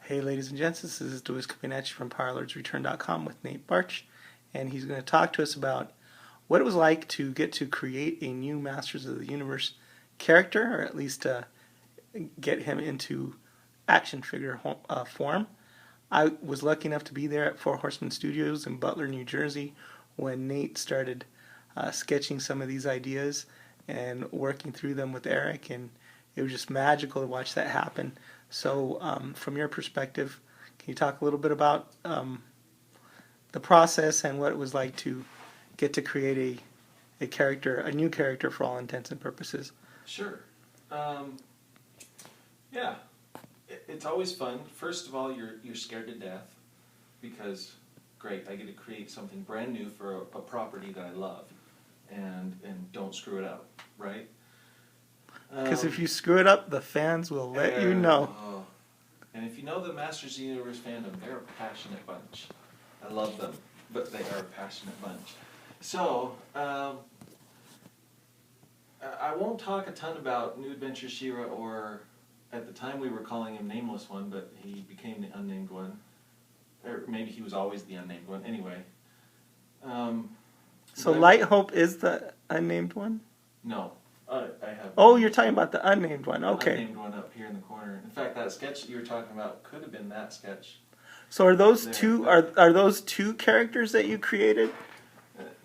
Hey, ladies and gents, this is Louis coming at you from PowerLordsReturn.com with Nate Baertsch, and he's going to talk to us about what it was like to get to create a new Masters of the Universe character, or at least get him into action figure form. I was lucky enough to be there at Four Horsemen Studios in Butler, New Jersey, when Nate started sketching some of these ideas and working through them with Eric, and it was just magical to watch that happen. So, from your perspective, can you talk a little bit about the process and what it was like to get to create a character, a new character for all intents and purposes? Sure. Yeah, it's always fun. First of all, you're scared to death because, great, I get to create something brand new for a property that I love, and don't screw it up, right? Because if you screw it up, the fans will let you know. And if you know the Masters of the Universe fandom, they're a passionate bunch. I love them, but they are a passionate bunch. So, I won't talk a ton about New Adventures She-Ra, or at the time we were calling him Nameless One, but he became the Unnamed One. Or maybe he was always the Unnamed One. Anyway. So Light Hope is the Unnamed One? No. I have. Oh, you're talking about the Unnamed One. Okay. The Unnamed One up here in the corner. In fact, that sketch that you were talking about could have been that sketch. So are those two are those two characters that you created?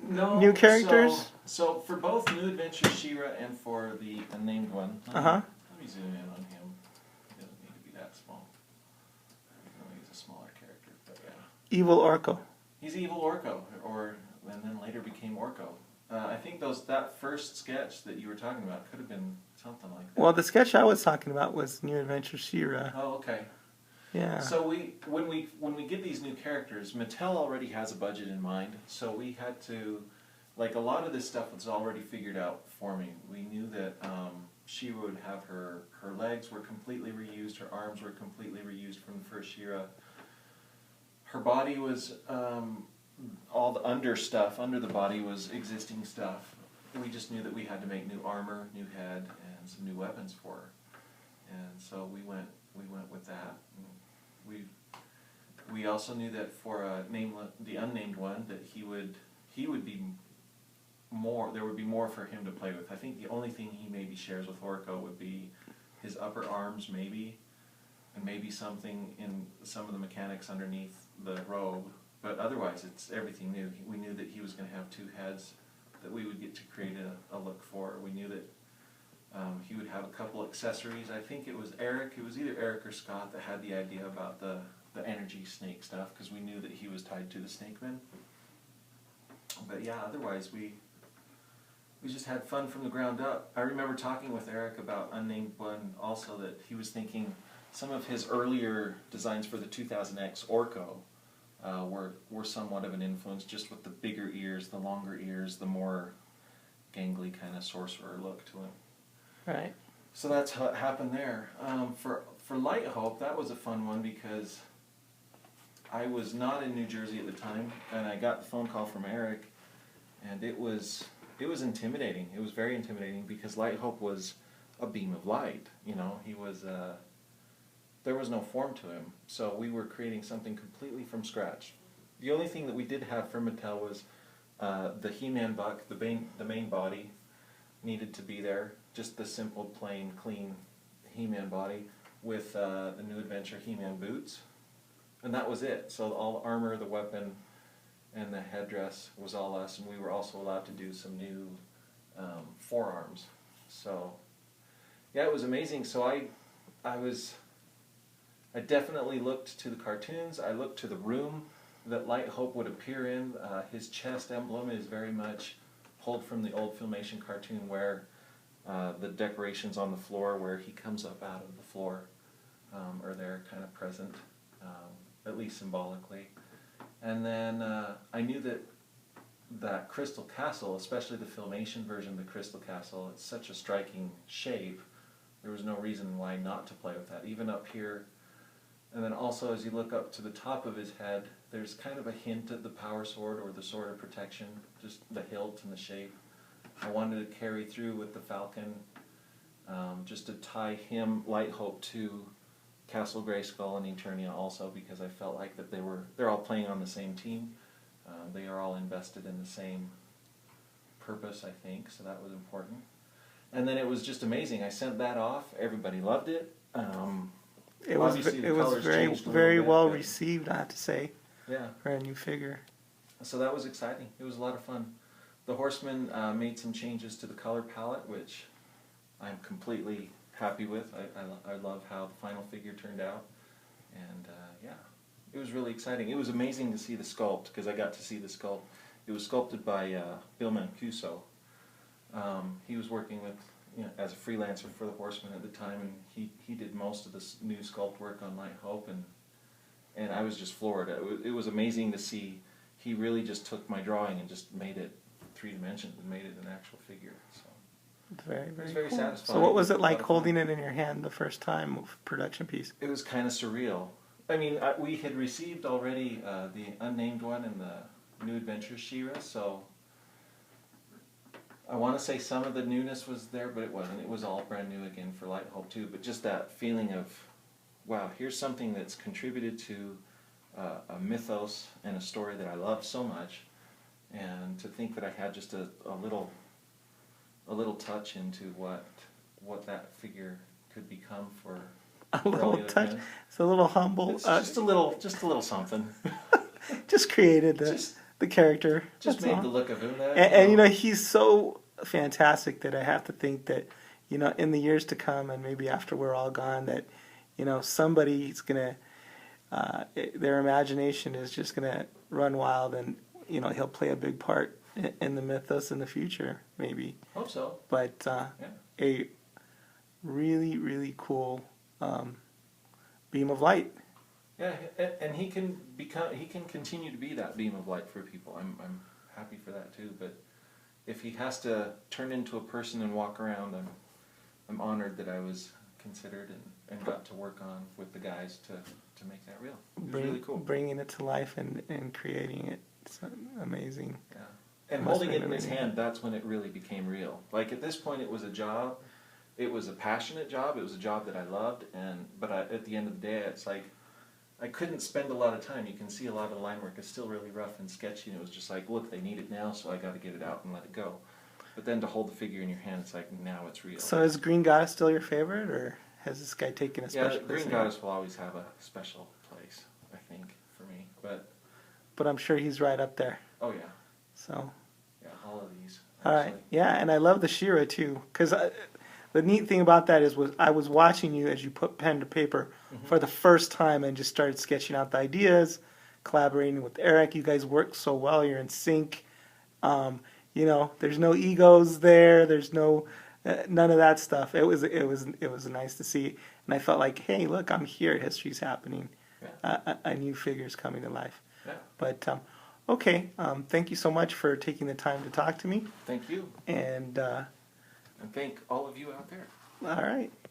No. New characters? So for both New Adventures She-Ra and for the Unnamed One. Let me zoom in on him. He doesn't need to be that small. He's a smaller character, but yeah. Evil Orko. He's Evil Orko, and then later became Orko. I think that first sketch that you were talking about could have been something like that. Well, the sketch I was talking about was New Adventures She-Ra. Oh, okay. Yeah. So when we get these new characters, Mattel already has a budget in mind, so we had to, like, a lot of this stuff was already figured out for me. We knew that She-Ra would have her legs were completely reused, her arms were completely reused from the first She-Ra. Her body was all the under the body was existing stuff. We just knew that we had to make new armor, new head, and some new weapons for her. And so we went with that. We also knew that for the Unnamed One, that he would be more. There would be more for him to play with. I think the only thing he maybe shares with Orko would be his upper arms, maybe, and maybe something in some of the mechanics underneath the robe. But otherwise, it's everything new. We knew that he was going to have two heads that we would get to create a look for. We knew that he would have a couple accessories. I think it was Eric. It was either Eric or Scott that had the idea about the energy snake stuff, because we knew that he was tied to the Snakeman. But yeah, otherwise we just had fun from the ground up. I remember talking with Eric about Unnamed One also, that he was thinking some of his earlier designs for the 2000X Orko were somewhat of an influence, just with the bigger ears, the longer ears, the more gangly kind of sorcerer look to him. Right. So that's how it happened there. For Light Hope, that was a fun one because I was not in New Jersey at the time, and I got the phone call from Eric, and it was intimidating. It was very intimidating because Light Hope was a beam of light. You know, he was. There was no form to him, so we were creating something completely from scratch. The only thing that we did have from Mattel was the He-Man buck, the main body needed to be there, just the simple, plain, clean He-Man body with the New Adventure He-Man boots, and that was it. So all the armor, the weapon, and the headdress was all us, and we were also allowed to do some new forearms. So yeah, it was amazing. So I definitely looked to the cartoons. I looked to the room that Light Hope would appear in. His chest emblem is very much pulled from the old Filmation cartoon, where the decorations on the floor where he comes up out of the floor are there, kind of present, at least symbolically. And then I knew that Crystal Castle, especially the Filmation version of the Crystal Castle, it's such a striking shape. There was no reason why not to play with that, even up here. And then also, as you look up to the top of his head, there's kind of a hint at the power sword or the sword of protection, just the hilt and the shape. I wanted to carry through with the falcon, just to tie him, Light Hope, to Castle Grayskull and Eternia also, because I felt like that they're all playing on the same team. They are all invested in the same purpose, I think, so that was important. And then it was just amazing. I sent that off. Everybody loved it. It was very well received, I have to say. Yeah. For a new figure. So that was exciting. It was a lot of fun. The Horsemen made some changes to the color palette, which I'm completely happy with. I love how the final figure turned out. And yeah, it was really exciting. It was amazing to see the sculpt, because I got to see the sculpt. It was sculpted by Bill Mancuso. He was working with, as a freelancer for the Horsemen at the time, and he did most of this new sculpt work on Light Hope, and I was just floored. It was amazing to see. He really just took my drawing and just made it 3 dimensions and made it an actual figure. So it's very very cool. satisfying. So what was it like holding it in your hand the first time of production piece? It was kind of surreal. I mean, we had received already the Unnamed one and the New Adventures She-Ra, so I want to say some of the newness was there, but it wasn't. It was all brand new again for Light Hope too. But just that feeling of, wow, here's something that's contributed to a mythos and a story that I love so much, and to think that I had just a little touch into what that figure could become for a little touch. It's a little humble. It's just a little something. Just created the character. Just made the look of him. And he's so fantastic that I have to think that in the years to come, and maybe after we're all gone, that somebody's gonna their imagination is just gonna run wild, and he'll play a big part in the mythos in the future, maybe. Hope so. But a really, really cool beam of light. Yeah, and he can continue to be that beam of light for people. I'm happy for that too. But if he has to turn into a person and walk around, I'm honored that I was considered and got to work on with the guys to make that real. It was really cool. Bringing it to life and creating it. It's amazing. Yeah. And holding it in his hand, that's when it really became real. Like at this point, it was a job. It was a passionate job. It was a job that I loved. But at the end of the day, it's like I couldn't spend a lot of time. You can see a lot of the line work is still really rough and sketchy. And it was just like, look, they need it now, so I got to get it out and let it go. But then to hold the figure in your hand, it's like, now it's real. So is Green Goddess still your favorite, or has this guy taken a special place? Yeah, Green Goddess will always have a special place, I think, for me. But I'm sure he's right up there. Oh, yeah. So. Yeah, all of these. All right. Yeah, and I love the She-Ra, too, because the neat thing about that was I was watching you as you put pen to paper for the first time and just started sketching out the ideas, collaborating with Eric. You guys work so well. You're in sync. There's no egos there. There's no none of that stuff. It was nice to see, and I felt like, hey, look, I'm here. History's happening. Yeah. A new figure's coming to life. Yeah. But okay, thank you so much for taking the time to talk to me. Thank you. And thank all of you out there. All right.